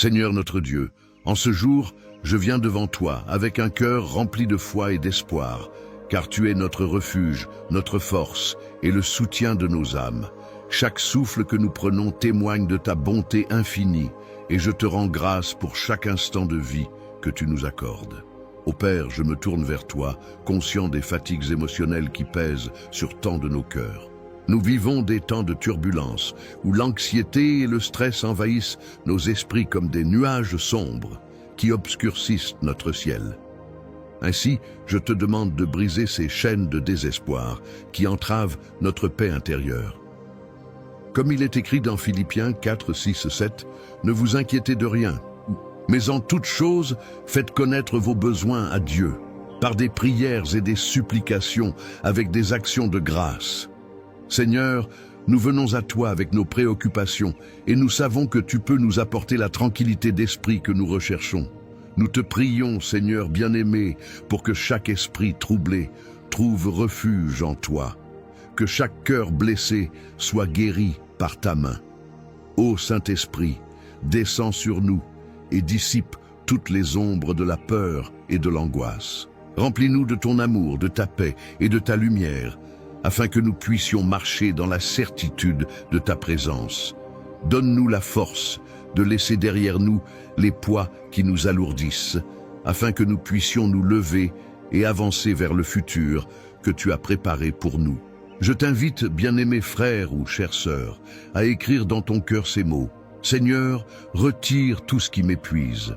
Seigneur notre Dieu, en ce jour, je viens devant toi avec un cœur rempli de foi et d'espoir, car tu es notre refuge, notre force et le soutien de nos âmes. Chaque souffle que nous prenons témoigne de ta bonté infinie, et je te rends grâce pour chaque instant de vie que tu nous accordes. Ô Père, je me tourne vers toi, conscient des fatigues émotionnelles qui pèsent sur tant de nos cœurs. Nous vivons des temps de turbulence, où l'anxiété et le stress envahissent nos esprits comme des nuages sombres qui obscurcissent notre ciel. Ainsi, je te demande de briser ces chaînes de désespoir qui entravent notre paix intérieure. Comme il est écrit dans Philippiens 4, 6, 7, « Ne vous inquiétez de rien, mais en toute chose, faites connaître vos besoins à Dieu, par des prières et des supplications, avec des actions de grâce. Seigneur, nous venons à toi avec nos préoccupations, et nous savons que tu peux nous apporter la tranquillité d'esprit que nous recherchons. Nous te prions, Seigneur bien-aimé, pour que chaque esprit troublé trouve refuge en toi, que chaque cœur blessé soit guéri par ta main. Ô Saint-Esprit, descends sur nous et dissipe toutes les ombres de la peur et de l'angoisse. Remplis-nous de ton amour, de ta paix et de ta lumière, afin que nous puissions marcher dans la certitude de ta présence. Donne-nous la force de laisser derrière nous les poids qui nous alourdissent, afin que nous puissions nous lever et avancer vers le futur que tu as préparé pour nous. Je t'invite, bien-aimé frère ou chère sœur, à écrire dans ton cœur ces mots. Seigneur, retire tout ce qui m'épuise,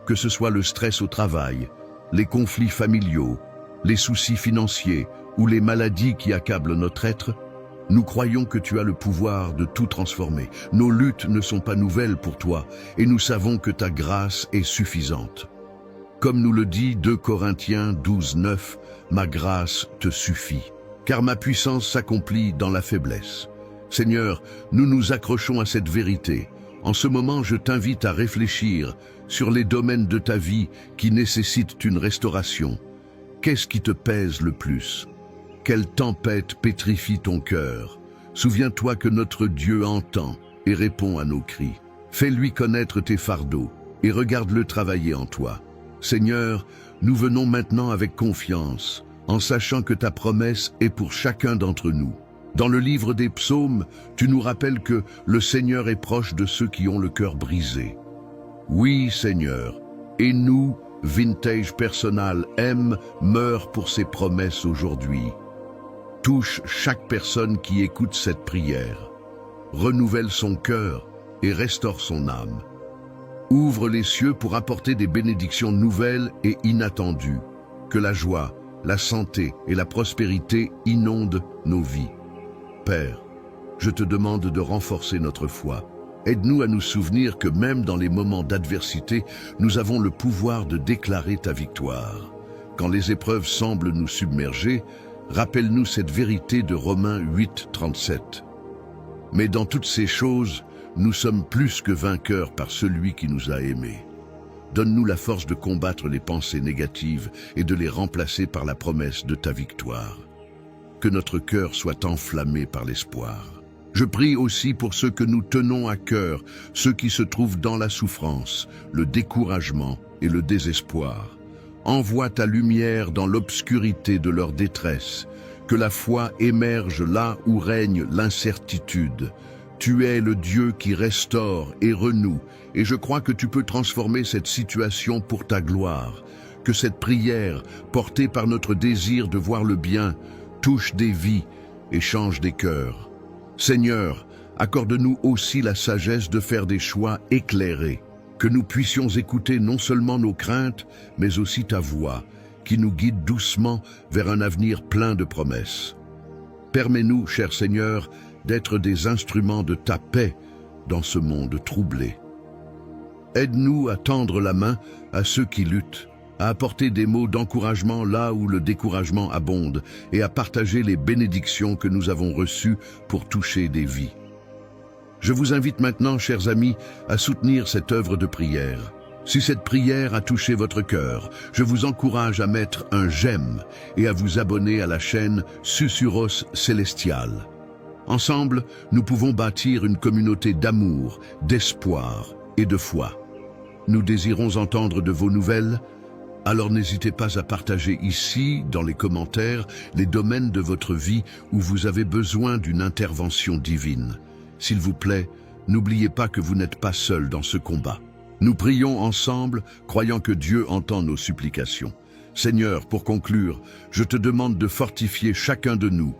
que ce soit le stress au travail, les conflits familiaux, les soucis financiers ou les maladies qui accablent notre être. Nous croyons que tu as le pouvoir de tout transformer. Nos luttes ne sont pas nouvelles pour toi et nous savons que ta grâce est suffisante. Comme nous le dit 2 Corinthiens 12, 9, « Ma grâce te suffit, car ma puissance s'accomplit dans la faiblesse. » Seigneur, nous nous accrochons à cette vérité. En ce moment, je t'invite à réfléchir sur les domaines de ta vie qui nécessitent une restauration. Qu'est-ce qui te pèse le plus? Quelle tempête pétrifie ton cœur? Souviens-toi que notre Dieu entend et répond à nos cris. Fais-lui connaître tes fardeaux et regarde-le travailler en toi. Seigneur, nous venons maintenant avec confiance, en sachant que ta promesse est pour chacun d'entre nous. Dans le livre des psaumes, tu nous rappelles que le Seigneur est proche de ceux qui ont le cœur brisé. Oui, Seigneur, et nous, Vintage Personal M, meurt pour ses promesses aujourd'hui. Touche chaque personne qui écoute cette prière. Renouvelle son cœur et restaure son âme. Ouvre les cieux pour apporter des bénédictions nouvelles et inattendues. Que la joie, la santé et la prospérité inondent nos vies. Père, je te demande de renforcer notre foi. Aide-nous à nous souvenir que même dans les moments d'adversité, nous avons le pouvoir de déclarer ta victoire. Quand les épreuves semblent nous submerger, rappelle-nous cette vérité de Romains 8, 37. Mais dans toutes ces choses, nous sommes plus que vainqueurs par celui qui nous a aimés. Donne-nous la force de combattre les pensées négatives et de les remplacer par la promesse de ta victoire. Que notre cœur soit enflammé par l'espoir. Je prie aussi pour ceux que nous tenons à cœur, ceux qui se trouvent dans la souffrance, le découragement et le désespoir. Envoie ta lumière dans l'obscurité de leur détresse, que la foi émerge là où règne l'incertitude. Tu es le Dieu qui restaure et renoue, et je crois que tu peux transformer cette situation pour ta gloire. Que cette prière, portée par notre désir de voir le bien, touche des vies et change des cœurs. Seigneur, accorde-nous aussi la sagesse de faire des choix éclairés, que nous puissions écouter non seulement nos craintes, mais aussi ta voix, qui nous guide doucement vers un avenir plein de promesses. Permets-nous, cher Seigneur, d'être des instruments de ta paix dans ce monde troublé. Aide-nous à tendre la main à ceux qui luttent, à apporter des mots d'encouragement là où le découragement abonde et à partager les bénédictions que nous avons reçues pour toucher des vies. Je vous invite maintenant, chers amis, à soutenir cette œuvre de prière. Si cette prière a touché votre cœur, je vous encourage à mettre un j'aime et à vous abonner à la chaîne Susurros Célestial. Ensemble, nous pouvons bâtir une communauté d'amour, d'espoir et de foi. Nous désirons entendre de vos nouvelles. Alors n'hésitez pas à partager ici, dans les commentaires, les domaines de votre vie où vous avez besoin d'une intervention divine. S'il vous plaît, n'oubliez pas que vous n'êtes pas seul dans ce combat. Nous prions ensemble, croyant que Dieu entend nos supplications. Seigneur, pour conclure, je te demande de fortifier chacun de nous,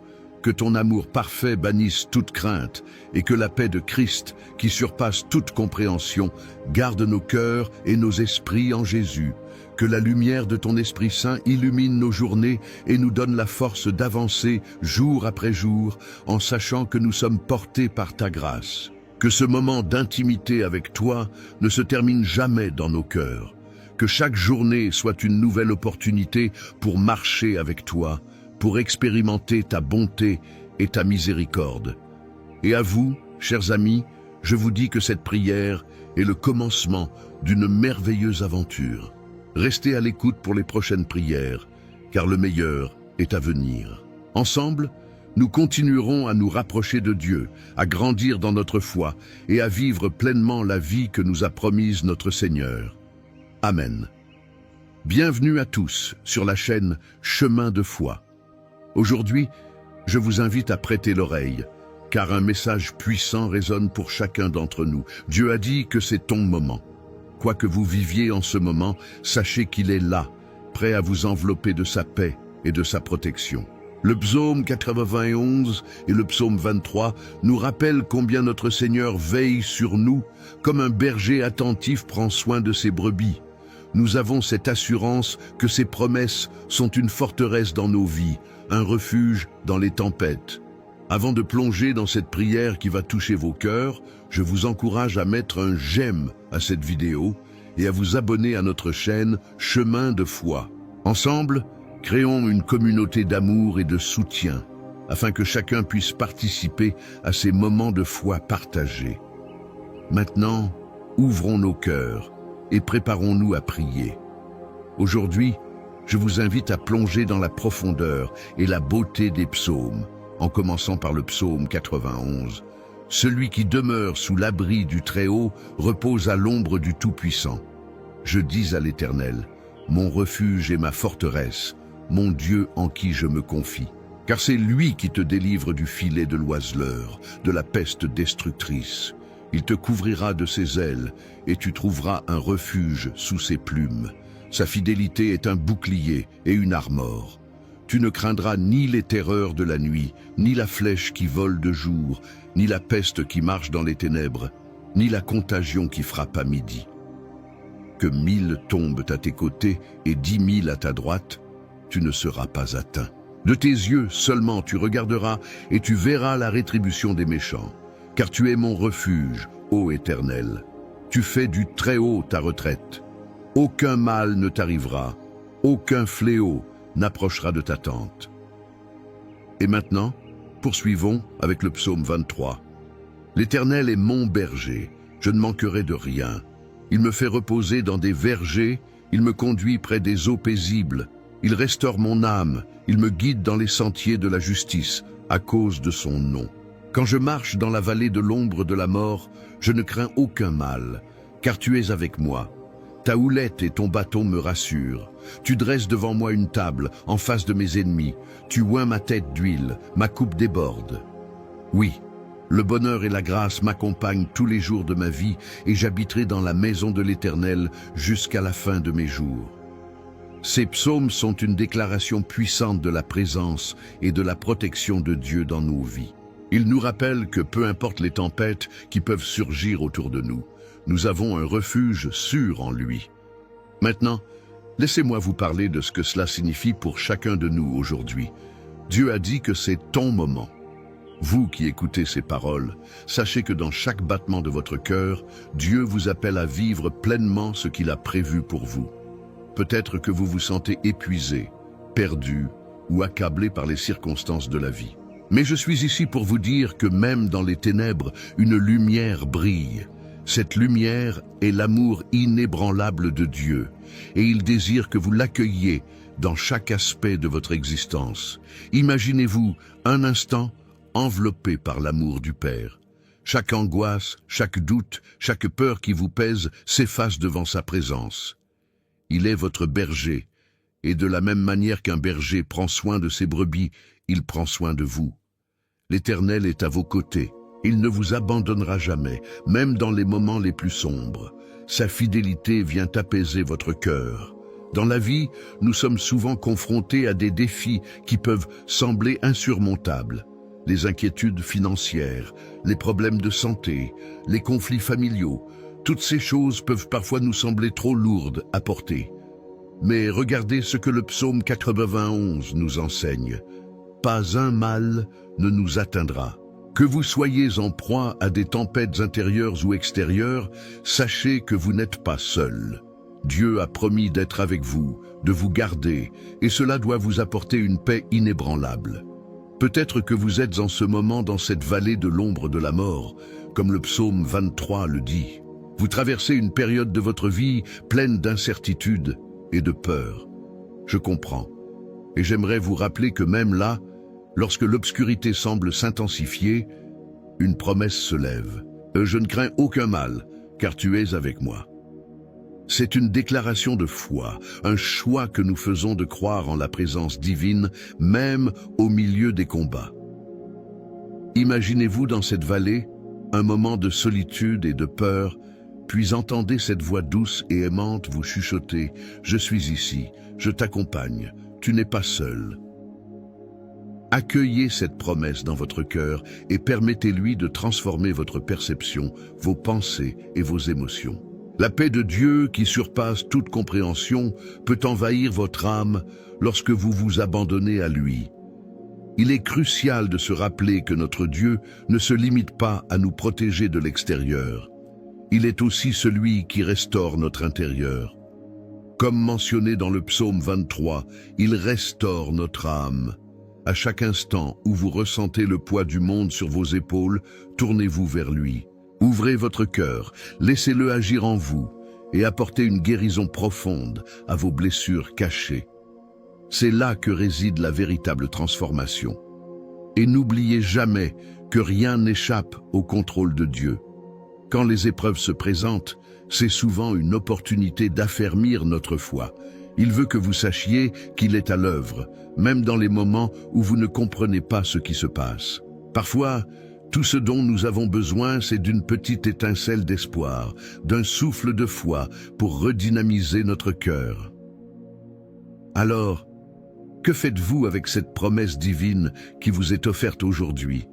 que ton amour parfait bannisse toute crainte et que la paix de Christ, qui surpasse toute compréhension, garde nos cœurs et nos esprits en Jésus. Que la lumière de ton Esprit Saint illumine nos journées et nous donne la force d'avancer jour après jour en sachant que nous sommes portés par ta grâce. Que ce moment d'intimité avec toi ne se termine jamais dans nos cœurs. Que chaque journée soit une nouvelle opportunité pour marcher avec toi, pour expérimenter ta bonté et ta miséricorde. Et à vous, chers amis, je vous dis que cette prière est le commencement d'une merveilleuse aventure. Restez à l'écoute pour les prochaines prières, car le meilleur est à venir. Ensemble, nous continuerons à nous rapprocher de Dieu, à grandir dans notre foi et à vivre pleinement la vie que nous a promise notre Seigneur. Amen. Bienvenue à tous sur la chaîne Chemin de foi. Aujourd'hui, je vous invite à prêter l'oreille, car un message puissant résonne pour chacun d'entre nous. Dieu a dit que c'est ton moment. Quoi que vous viviez en ce moment, sachez qu'il est là, prêt à vous envelopper de sa paix et de sa protection. Le psaume 91 et le psaume 23 nous rappellent combien notre Seigneur veille sur nous, comme un berger attentif prend soin de ses brebis. Nous avons cette assurance que ses promesses sont une forteresse dans nos vies, un refuge dans les tempêtes. Avant de plonger dans cette prière qui va toucher vos cœurs, je vous encourage à mettre un j'aime à cette vidéo et à vous abonner à notre chaîne Chemin de foi. Ensemble, créons une communauté d'amour et de soutien, afin que chacun puisse participer à ces moments de foi partagés. Maintenant, ouvrons nos cœurs et préparons-nous à prier. Aujourd'hui, je vous invite à plonger dans la profondeur et la beauté des psaumes, en commençant par le psaume 91. Celui qui demeure sous l'abri du Très-Haut repose à l'ombre du Tout-Puissant. Je dis à l'Éternel, mon refuge et ma forteresse, mon Dieu en qui je me confie. Car c'est lui qui te délivre du filet de l'oiseleur, de la peste destructrice. Il te couvrira de ses ailes et tu trouveras un refuge sous ses plumes. Sa fidélité est un bouclier et une armure. Tu ne craindras ni les terreurs de la nuit, ni la flèche qui vole de jour, ni la peste qui marche dans les ténèbres, ni la contagion qui frappe à midi. Que 1000 tombent à tes côtés et 10 000 à ta droite, tu ne seras pas atteint. De tes yeux seulement tu regarderas et tu verras la rétribution des méchants. Car tu es mon refuge, ô Éternel. Tu fais du Très-Haut ta retraite. Aucun mal ne t'arrivera, aucun fléau n'approchera de ta tente. Et maintenant, poursuivons avec le psaume 23. L'Éternel est mon berger, je ne manquerai de rien. Il me fait reposer dans des vergers, il me conduit près des eaux paisibles. Il restaure mon âme, il me guide dans les sentiers de la justice, à cause de son nom. Quand je marche dans la vallée de l'ombre de la mort, je ne crains aucun mal, car tu es avec moi. Ta houlette et ton bâton me rassurent. Tu dresses devant moi une table, en face de mes ennemis. Tu oins ma tête d'huile, ma coupe déborde. Oui, le bonheur et la grâce m'accompagnent tous les jours de ma vie, et j'habiterai dans la maison de l'Éternel jusqu'à la fin de mes jours. Ces psaumes sont une déclaration puissante de la présence et de la protection de Dieu dans nos vies. Ils nous rappellent que peu importe les tempêtes qui peuvent surgir autour de nous, nous avons un refuge sûr en lui. Maintenant, laissez-moi vous parler de ce que cela signifie pour chacun de nous aujourd'hui. Dieu a dit que c'est ton moment. Vous qui écoutez ces paroles, sachez que dans chaque battement de votre cœur, Dieu vous appelle à vivre pleinement ce qu'il a prévu pour vous. Peut-être que vous vous sentez épuisé, perdu ou accablé par les circonstances de la vie. Mais je suis ici pour vous dire que même dans les ténèbres, une lumière brille. Cette lumière est l'amour inébranlable de Dieu, et il désire que vous l'accueilliez dans chaque aspect de votre existence. Imaginez-vous un instant enveloppé par l'amour du Père. Chaque angoisse, chaque doute, chaque peur qui vous pèse s'efface devant sa présence. Il est votre berger, et de la même manière qu'un berger prend soin de ses brebis, il prend soin de vous. L'Éternel est à vos côtés. Il ne vous abandonnera jamais, même dans les moments les plus sombres. Sa fidélité vient apaiser votre cœur. Dans la vie, nous sommes souvent confrontés à des défis qui peuvent sembler insurmontables. Les inquiétudes financières, les problèmes de santé, les conflits familiaux, toutes ces choses peuvent parfois nous sembler trop lourdes à porter. Mais regardez ce que le psaume 91 nous enseigne. Pas un mal ne nous atteindra. Que vous soyez en proie à des tempêtes intérieures ou extérieures, sachez que vous n'êtes pas seul. Dieu a promis d'être avec vous, de vous garder, et cela doit vous apporter une paix inébranlable. Peut-être que vous êtes en ce moment dans cette vallée de l'ombre de la mort, comme le psaume 23 le dit. Vous traversez une période de votre vie pleine d'incertitude et de peur. Je comprends. Et j'aimerais vous rappeler que même là, lorsque l'obscurité semble s'intensifier, une promesse se lève. Je ne crains aucun mal, car tu es avec moi. C'est une déclaration de foi, un choix que nous faisons de croire en la présence divine, même au milieu des combats. Imaginez-vous dans cette vallée, un moment de solitude et de peur, puis entendez cette voix douce et aimante vous chuchoter « Je suis ici, je t'accompagne, tu n'es pas seul ». Accueillez cette promesse dans votre cœur et permettez-lui de transformer votre perception, vos pensées et vos émotions. La paix de Dieu, qui surpasse toute compréhension, peut envahir votre âme lorsque vous vous abandonnez à lui. Il est crucial de se rappeler que notre Dieu ne se limite pas à nous protéger de l'extérieur. Il est aussi celui qui restaure notre intérieur. Comme mentionné dans le psaume 23, il restaure notre âme. À chaque instant où vous ressentez le poids du monde sur vos épaules, tournez-vous vers lui. Ouvrez votre cœur, laissez-le agir en vous et apportez une guérison profonde à vos blessures cachées. C'est là que réside la véritable transformation. Et n'oubliez jamais que rien n'échappe au contrôle de Dieu. Quand les épreuves se présentent, c'est souvent une opportunité d'affermir notre foi. Il veut que vous sachiez qu'il est à l'œuvre, même dans les moments où vous ne comprenez pas ce qui se passe. Parfois, tout ce dont nous avons besoin, c'est d'une petite étincelle d'espoir, d'un souffle de foi pour redynamiser notre cœur. Alors, que faites-vous avec cette promesse divine qui vous est offerte aujourd'hui?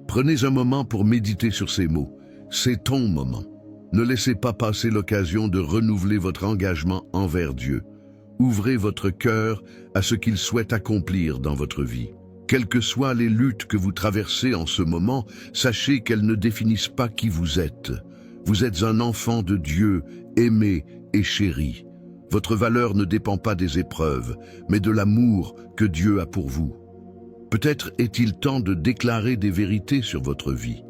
Prenez un moment pour méditer sur ces mots. C'est ton moment. Ne laissez pas passer l'occasion de renouveler votre engagement envers Dieu. Ouvrez votre cœur à ce qu'il souhaite accomplir dans votre vie. Quelles que soient les luttes que vous traversez en ce moment, sachez qu'elles ne définissent pas qui vous êtes. Vous êtes un enfant de Dieu, aimé et chéri. Votre valeur ne dépend pas des épreuves, mais de l'amour que Dieu a pour vous. Peut-être est-il temps de déclarer des vérités sur votre vie.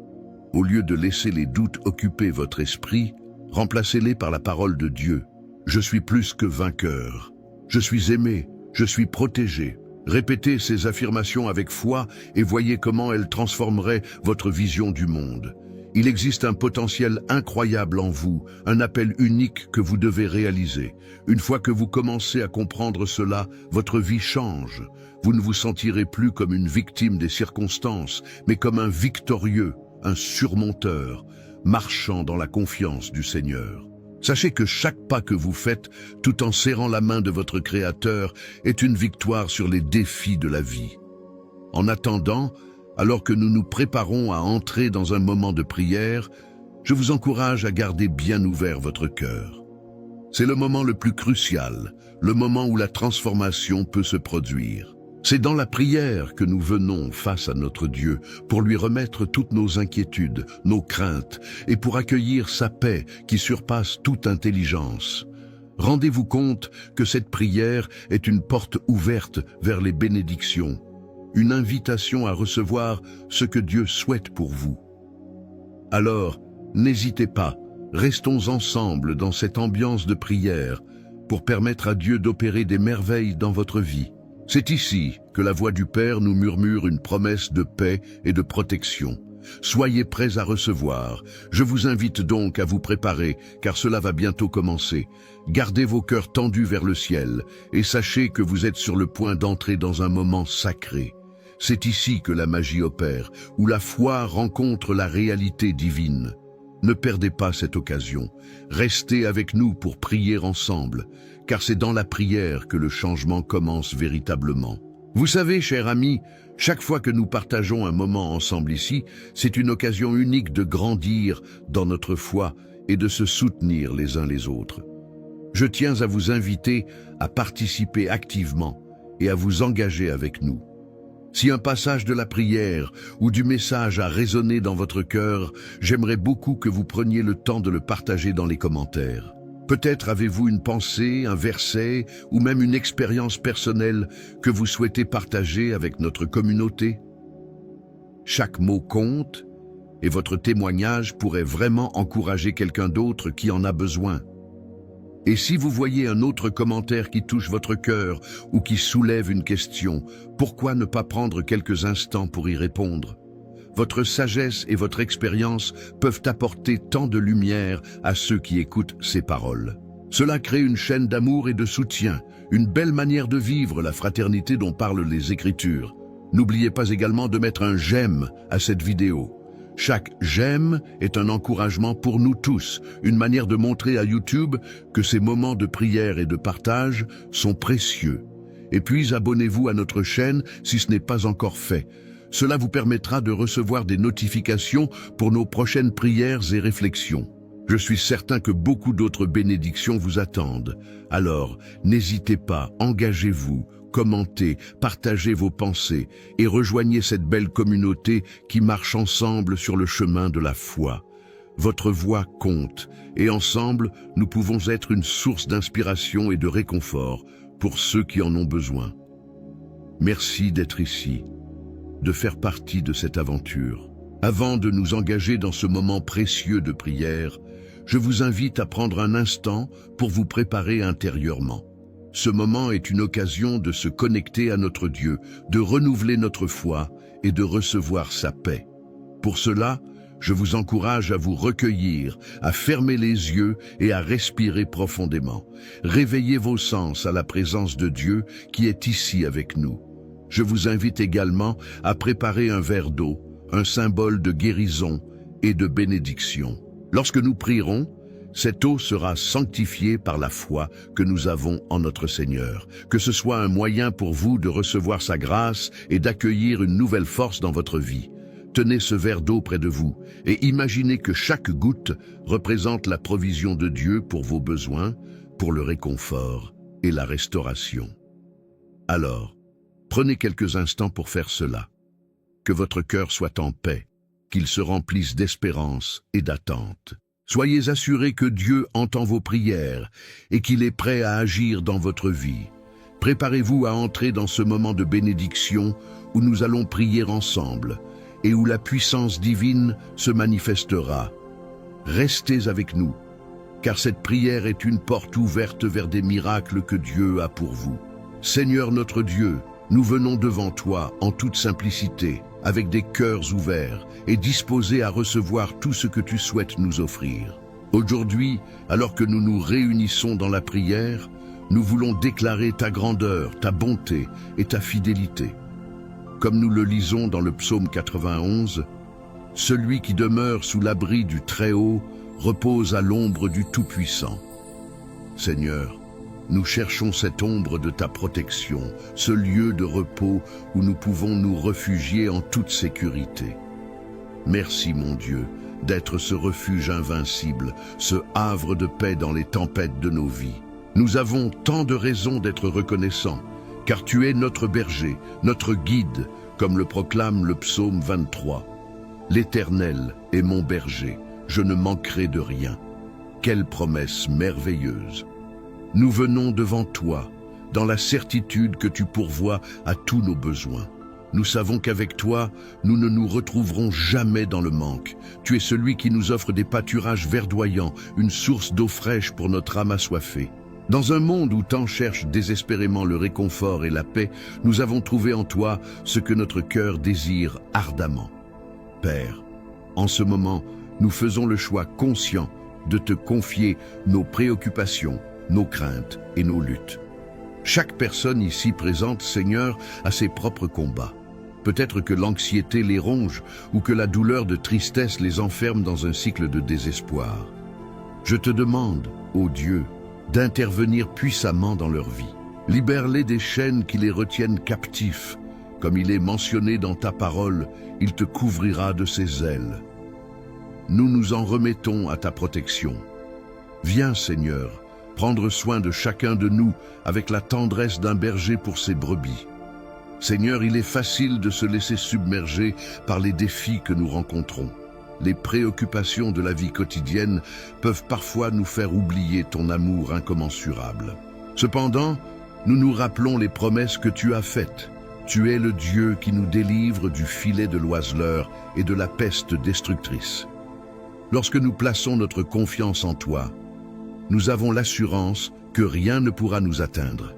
Au lieu de laisser les doutes occuper votre esprit, remplacez-les par la parole de Dieu. Je suis plus que vainqueur. Je suis aimé. Je suis protégé. Répétez ces affirmations avec foi et voyez comment elles transformeraient votre vision du monde. Il existe un potentiel incroyable en vous, un appel unique que vous devez réaliser. Une fois que vous commencez à comprendre cela, votre vie change. Vous ne vous sentirez plus comme une victime des circonstances, mais comme un victorieux, un surmonteur, marchant dans la confiance du Seigneur. Sachez que chaque pas que vous faites, tout en serrant la main de votre Créateur, est une victoire sur les défis de la vie. En attendant, alors que nous nous préparons à entrer dans un moment de prière, je vous encourage à garder bien ouvert votre cœur. C'est le moment le plus crucial, le moment où la transformation peut se produire. C'est dans la prière que nous venons face à notre Dieu pour lui remettre toutes nos inquiétudes, nos craintes et pour accueillir sa paix qui surpasse toute intelligence. Rendez-vous compte que cette prière est une porte ouverte vers les bénédictions, une invitation à recevoir ce que Dieu souhaite pour vous. Alors, n'hésitez pas, restons ensemble dans cette ambiance de prière pour permettre à Dieu d'opérer des merveilles dans votre vie. C'est ici que la voix du Père nous murmure une promesse de paix et de protection. Soyez prêts à recevoir. Je vous invite donc à vous préparer, car cela va bientôt commencer. Gardez vos cœurs tendus vers le ciel, et sachez que vous êtes sur le point d'entrer dans un moment sacré. C'est ici que la magie opère, où la foi rencontre la réalité divine. Ne perdez pas cette occasion. Restez avec nous pour prier ensemble, car c'est dans la prière que le changement commence véritablement. Vous savez, chers amis, chaque fois que nous partageons un moment ensemble ici, c'est une occasion unique de grandir dans notre foi et de se soutenir les uns les autres. Je tiens à vous inviter à participer activement et à vous engager avec nous. Si un passage de la prière ou du message a résonné dans votre cœur, j'aimerais beaucoup que vous preniez le temps de le partager dans les commentaires. Peut-être avez-vous une pensée, un verset ou même une expérience personnelle que vous souhaitez partager avec notre communauté. Chaque mot compte et votre témoignage pourrait vraiment encourager quelqu'un d'autre qui en a besoin. Et si vous voyez un autre commentaire qui touche votre cœur ou qui soulève une question, pourquoi ne pas prendre quelques instants pour y répondre? Votre sagesse et votre expérience peuvent apporter tant de lumière à ceux qui écoutent ces paroles. Cela crée une chaîne d'amour et de soutien, une belle manière de vivre la fraternité dont parlent les Écritures. N'oubliez pas également de mettre un j'aime à cette vidéo. Chaque j'aime est un encouragement pour nous tous, une manière de montrer à YouTube que ces moments de prière et de partage sont précieux. Et puis abonnez-vous à notre chaîne si ce n'est pas encore fait. Cela vous permettra de recevoir des notifications pour nos prochaines prières et réflexions. Je suis certain que beaucoup d'autres bénédictions vous attendent. Alors, n'hésitez pas, engagez-vous, commentez, partagez vos pensées et rejoignez cette belle communauté qui marche ensemble sur le chemin de la foi. Votre voix compte et ensemble, nous pouvons être une source d'inspiration et de réconfort pour ceux qui en ont besoin. Merci d'être ici, de faire partie de cette aventure. Avant de nous engager dans ce moment précieux de prière, je vous invite à prendre un instant pour vous préparer intérieurement. Ce moment est une occasion de se connecter à notre Dieu, de renouveler notre foi et de recevoir sa paix. Pour cela, je vous encourage à vous recueillir, à fermer les yeux et à respirer profondément. Réveillez vos sens à la présence de Dieu qui est ici avec nous. Je vous invite également à préparer un verre d'eau, un symbole de guérison et de bénédiction. Lorsque nous prierons, cette eau sera sanctifiée par la foi que nous avons en notre Seigneur. Que ce soit un moyen pour vous de recevoir sa grâce et d'accueillir une nouvelle force dans votre vie. Tenez ce verre d'eau près de vous et imaginez que chaque goutte représente la provision de Dieu pour vos besoins, pour le réconfort et la restauration. Alors, prenez quelques instants pour faire cela. Que votre cœur soit en paix, qu'il se remplisse d'espérance et d'attente. Soyez assurés que Dieu entend vos prières et qu'il est prêt à agir dans votre vie. Préparez-vous à entrer dans ce moment de bénédiction où nous allons prier ensemble et où la puissance divine se manifestera. Restez avec nous, car cette prière est une porte ouverte vers des miracles que Dieu a pour vous. Seigneur notre Dieu, nous venons devant toi en toute simplicité, avec des cœurs ouverts et disposés à recevoir tout ce que tu souhaites nous offrir. Aujourd'hui, alors que nous nous réunissons dans la prière, nous voulons déclarer ta grandeur, ta bonté et ta fidélité. Comme nous le lisons dans le psaume 91, « Celui qui demeure sous l'abri du Très-Haut repose à l'ombre du Tout-Puissant. » Seigneur, nous cherchons cette ombre de ta protection, ce lieu de repos où nous pouvons nous réfugier en toute sécurité. Merci, mon Dieu, d'être ce refuge invincible, ce havre de paix dans les tempêtes de nos vies. Nous avons tant de raisons d'être reconnaissants, car tu es notre berger, notre guide, comme le proclame le psaume 23. L'Éternel est mon berger, je ne manquerai de rien. Quelle promesse merveilleuse! Nous venons devant toi, dans la certitude que tu pourvois à tous nos besoins. Nous savons qu'avec toi, nous ne nous retrouverons jamais dans le manque. Tu es celui qui nous offre des pâturages verdoyants, une source d'eau fraîche pour notre âme assoiffée. Dans un monde où tant cherche désespérément le réconfort et la paix, nous avons trouvé en toi ce que notre cœur désire ardemment. Père, En ce moment, nous faisons le choix conscient de te confier nos préoccupations, nos craintes et nos luttes. Chaque personne ici présente, Seigneur, a ses propres combats. Peut-être que l'anxiété les ronge ou que la douleur de tristesse les enferme dans un cycle de désespoir. Je te demande, ô Dieu, d'intervenir puissamment dans leur vie. Libère-les des chaînes qui les retiennent captifs. Comme il est mentionné dans ta parole, il te couvrira de ses ailes. Nous nous en remettons à ta protection. Viens, Seigneur, prendre soin de chacun de nous avec la tendresse d'un berger pour ses brebis. Seigneur, il est facile de se laisser submerger par les défis que nous rencontrons. Les préoccupations de la vie quotidienne peuvent parfois nous faire oublier ton amour incommensurable. Cependant, nous nous rappelons les promesses que tu as faites. Tu es le Dieu qui nous délivre du filet de l'oiseleur et de la peste destructrice. Lorsque nous plaçons notre confiance en toi, nous avons l'assurance que rien ne pourra nous atteindre.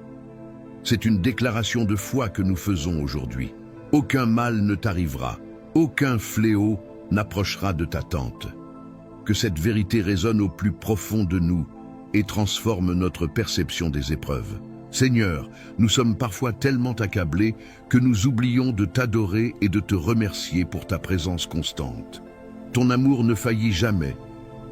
C'est une déclaration de foi que nous faisons aujourd'hui. Aucun mal ne t'arrivera, aucun fléau n'approchera de ta tente. Que cette vérité résonne au plus profond de nous et transforme notre perception des épreuves. Seigneur, nous sommes parfois tellement accablés que nous oublions de t'adorer et de te remercier pour ta présence constante. Ton amour ne faillit jamais,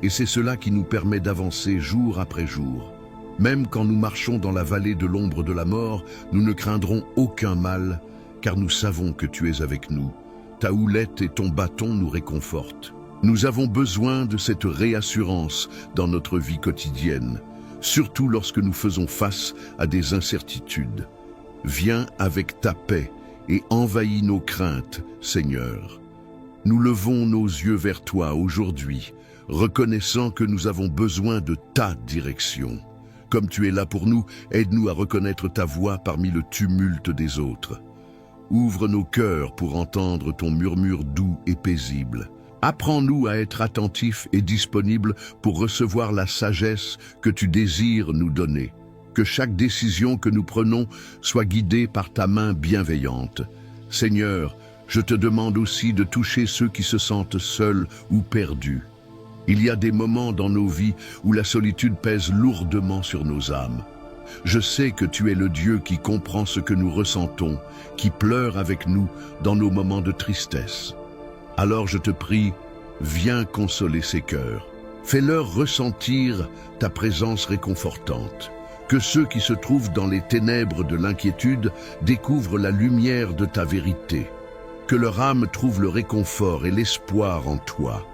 et c'est cela qui nous permet d'avancer jour après jour. Même quand nous marchons dans la vallée de l'ombre de la mort, nous ne craindrons aucun mal, car nous savons que tu es avec nous. Ta houlette et ton bâton nous réconfortent. Nous avons besoin de cette réassurance dans notre vie quotidienne, surtout lorsque nous faisons face à des incertitudes. Viens avec ta paix et envahis nos craintes, Seigneur. Nous levons nos yeux vers toi aujourd'hui, reconnaissant que nous avons besoin de ta direction. Comme tu es là pour nous, aide-nous à reconnaître ta voix parmi le tumulte des autres. Ouvre nos cœurs pour entendre ton murmure doux et paisible. Apprends-nous à être attentifs et disponibles pour recevoir la sagesse que tu désires nous donner. Que chaque décision que nous prenons soit guidée par ta main bienveillante. Seigneur, je te demande aussi de toucher ceux qui se sentent seuls ou perdus. Il y a des moments dans nos vies où la solitude pèse lourdement sur nos âmes. Je sais que tu es le Dieu qui comprend ce que nous ressentons, qui pleure avec nous dans nos moments de tristesse. Alors je te prie, viens consoler ces cœurs. Fais-leur ressentir ta présence réconfortante. Que ceux qui se trouvent dans les ténèbres de l'inquiétude découvrent la lumière de ta vérité. Que leur âme trouve le réconfort et l'espoir en toi.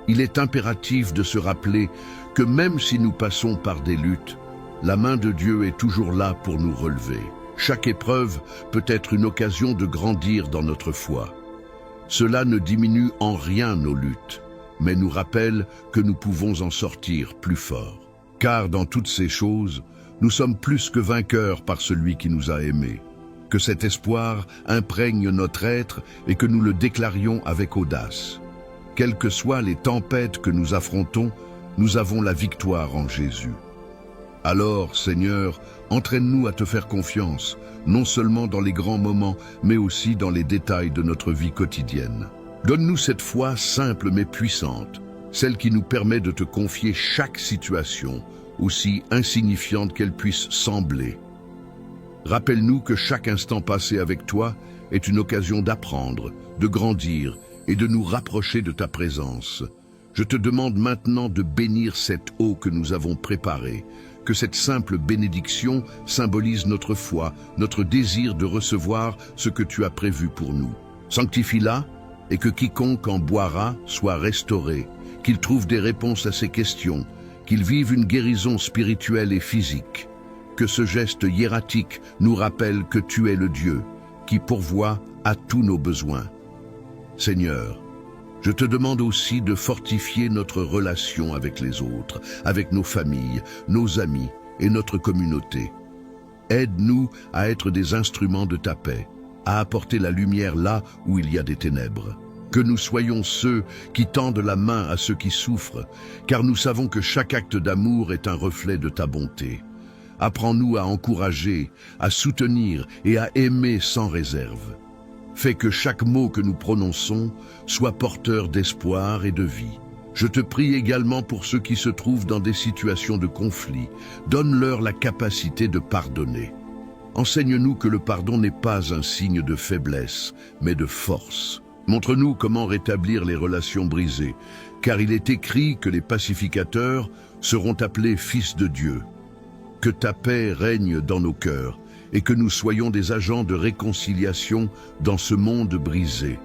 Il est impératif de se rappeler que même si nous passons par des luttes, la main de Dieu est toujours là pour nous relever. Chaque épreuve peut être une occasion de grandir dans notre foi. Cela ne diminue en rien nos luttes, mais nous rappelle que nous pouvons en sortir plus forts. Car dans toutes ces choses, nous sommes plus que vainqueurs par celui qui nous a aimés. Que cet espoir imprègne notre être et que nous le déclarions avec audace. Quelles que soient les tempêtes que nous affrontons, nous avons la victoire en Jésus. Alors, Seigneur, entraîne-nous à te faire confiance, non seulement dans les grands moments, mais aussi dans les détails de notre vie quotidienne. Donne-nous cette foi simple mais puissante, celle qui nous permet de te confier chaque situation, aussi insignifiante qu'elle puisse sembler. Rappelle-nous que chaque instant passé avec toi est une occasion d'apprendre, de grandir et de nous rapprocher de ta présence. Je te demande maintenant de bénir cette eau que nous avons préparée, que cette simple bénédiction symbolise notre foi, notre désir de recevoir ce que tu as prévu pour nous. Sanctifie-la et que quiconque en boira soit restauré, qu'il trouve des réponses à ses questions, qu'il vive une guérison spirituelle et physique. Que ce geste hiératique nous rappelle que tu es le Dieu qui pourvoit à tous nos besoins. Seigneur, je te demande aussi de fortifier notre relation avec les autres, avec nos familles, nos amis et notre communauté. Aide-nous à être des instruments de ta paix, à apporter la lumière là où il y a des ténèbres. Que nous soyons ceux qui tendent la main à ceux qui souffrent, car nous savons que chaque acte d'amour est un reflet de ta bonté. Apprends-nous à encourager, à soutenir et à aimer sans réserve. Fais que chaque mot que nous prononçons soit porteur d'espoir et de vie. Je te prie également pour ceux qui se trouvent dans des situations de conflit. Donne-leur la capacité de pardonner. Enseigne-nous que le pardon n'est pas un signe de faiblesse, mais de force. Montre-nous comment rétablir les relations brisées, car il est écrit que les pacificateurs seront appelés fils de Dieu. Que ta paix règne dans nos cœurs et que nous soyons des agents de réconciliation dans ce monde brisé.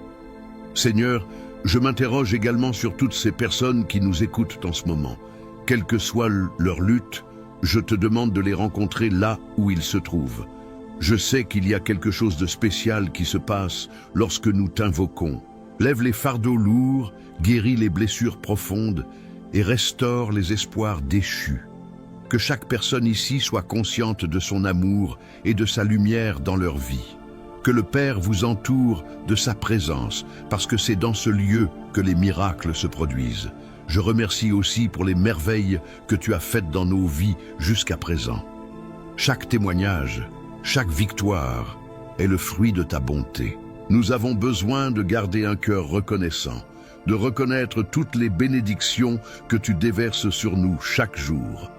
Seigneur, je m'interroge également sur toutes ces personnes qui nous écoutent en ce moment. Quelle que soit leur lutte, je te demande de les rencontrer là où ils se trouvent. Je sais qu'il y a quelque chose de spécial qui se passe lorsque nous t'invoquons. Lève les fardeaux lourds, guéris les blessures profondes et restaure les espoirs déchus. Que chaque personne ici soit consciente de son amour et de sa lumière dans leur vie. Que le Père vous entoure de sa présence, parce que c'est dans ce lieu que les miracles se produisent. Je remercie aussi pour les merveilles que tu as faites dans nos vies jusqu'à présent. Chaque témoignage, chaque victoire est le fruit de ta bonté. Nous avons besoin de garder un cœur reconnaissant, de reconnaître toutes les bénédictions que tu déverses sur nous chaque jour.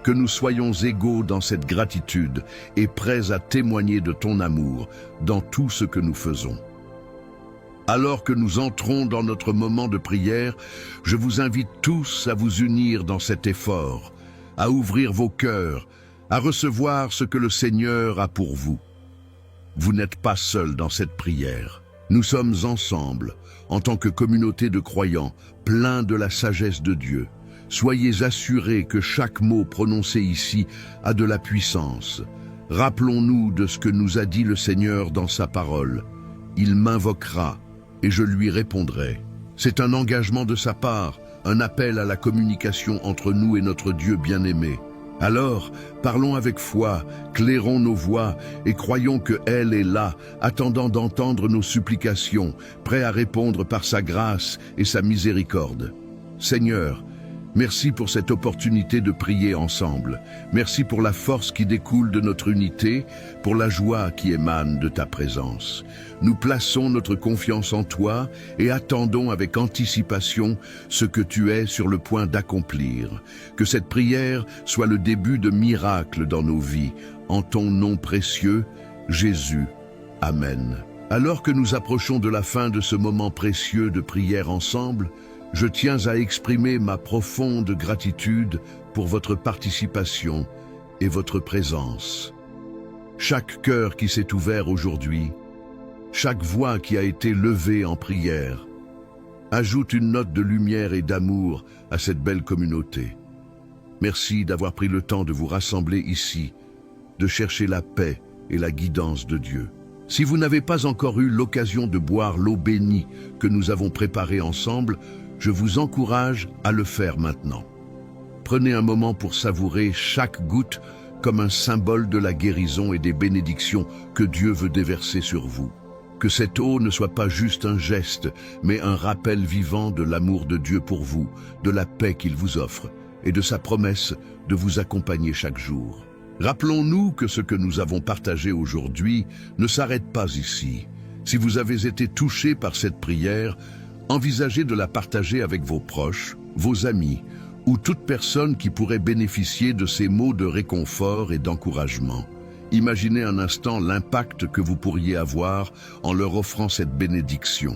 Que nous soyons égaux dans cette gratitude et prêts à témoigner de ton amour dans tout ce que nous faisons. Alors que nous entrons dans notre moment de prière, je vous invite tous à vous unir dans cet effort, à ouvrir vos cœurs, à recevoir ce que le Seigneur a pour vous. Vous n'êtes pas seuls dans cette prière. Nous sommes ensemble, en tant que communauté de croyants, pleins de la sagesse de Dieu. Soyez assurés que chaque mot prononcé ici a de la puissance. Rappelons-nous de ce que nous a dit le Seigneur dans sa parole. Il m'invoquera et je lui répondrai. C'est un engagement de sa part, un appel à la communication entre nous et notre Dieu bien-aimé. Alors, parlons avec foi, clairons nos voix et croyons que elle est là, attendant d'entendre nos supplications, prêt à répondre par sa grâce et sa miséricorde. Seigneur, merci pour cette opportunité de prier ensemble. Merci pour la force qui découle de notre unité, pour la joie qui émane de ta présence. Nous plaçons notre confiance en toi et attendons avec anticipation ce que tu es sur le point d'accomplir. Que cette prière soit le début de miracles dans nos vies. En ton nom précieux, Jésus. Amen. Alors que nous approchons de la fin de ce moment précieux de prière ensemble, je tiens à exprimer ma profonde gratitude pour votre participation et votre présence. Chaque cœur qui s'est ouvert aujourd'hui, chaque voix qui a été levée en prière, ajoute une note de lumière et d'amour à cette belle communauté. Merci d'avoir pris le temps de vous rassembler ici, de chercher la paix et la guidance de Dieu. Si vous n'avez pas encore eu l'occasion de boire l'eau bénie que nous avons préparée ensemble, je vous encourage à le faire maintenant. Prenez un moment pour savourer chaque goutte comme un symbole de la guérison et des bénédictions que Dieu veut déverser sur vous. Que cette eau ne soit pas juste un geste, mais un rappel vivant de l'amour de Dieu pour vous, de la paix qu'il vous offre et de sa promesse de vous accompagner chaque jour. Rappelons-nous que ce que nous avons partagé aujourd'hui ne s'arrête pas ici. Si vous avez été touché par cette prière, envisagez de la partager avec vos proches, vos amis ou toute personne qui pourrait bénéficier de ces mots de réconfort et d'encouragement. Imaginez un instant l'impact que vous pourriez avoir en leur offrant cette bénédiction.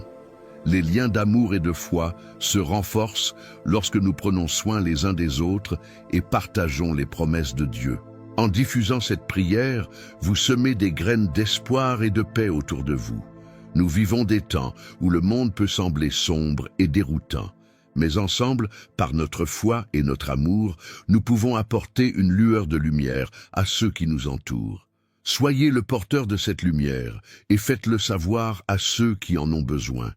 Les liens d'amour et de foi se renforcent lorsque nous prenons soin les uns des autres et partageons les promesses de Dieu. En diffusant cette prière, vous semez des graines d'espoir et de paix autour de vous. Nous vivons des temps où le monde peut sembler sombre et déroutant. Mais ensemble, par notre foi et notre amour, nous pouvons apporter une lueur de lumière à ceux qui nous entourent. Soyez le porteur de cette lumière et faites-le savoir à ceux qui en ont besoin.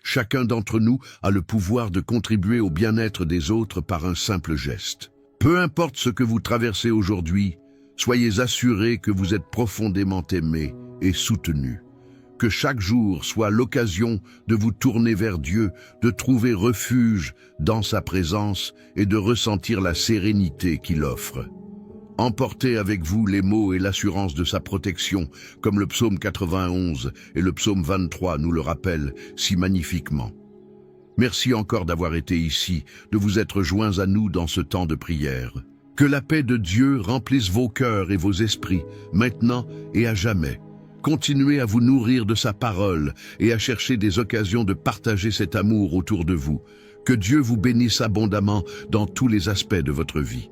Chacun d'entre nous a le pouvoir de contribuer au bien-être des autres par un simple geste. Peu importe ce que vous traversez aujourd'hui, soyez assurés que vous êtes profondément aimés et soutenus. Que chaque jour soit l'occasion de vous tourner vers Dieu, de trouver refuge dans sa présence et de ressentir la sérénité qu'il offre. Emportez avec vous les mots et l'assurance de sa protection, comme le psaume 91 et le psaume 23 nous le rappellent si magnifiquement. Merci encore d'avoir été ici, de vous être joints à nous dans ce temps de prière. Que la paix de Dieu remplisse vos cœurs et vos esprits, maintenant et à jamais. Continuez à vous nourrir de sa parole et à chercher des occasions de partager cet amour autour de vous. Que Dieu vous bénisse abondamment dans tous les aspects de votre vie.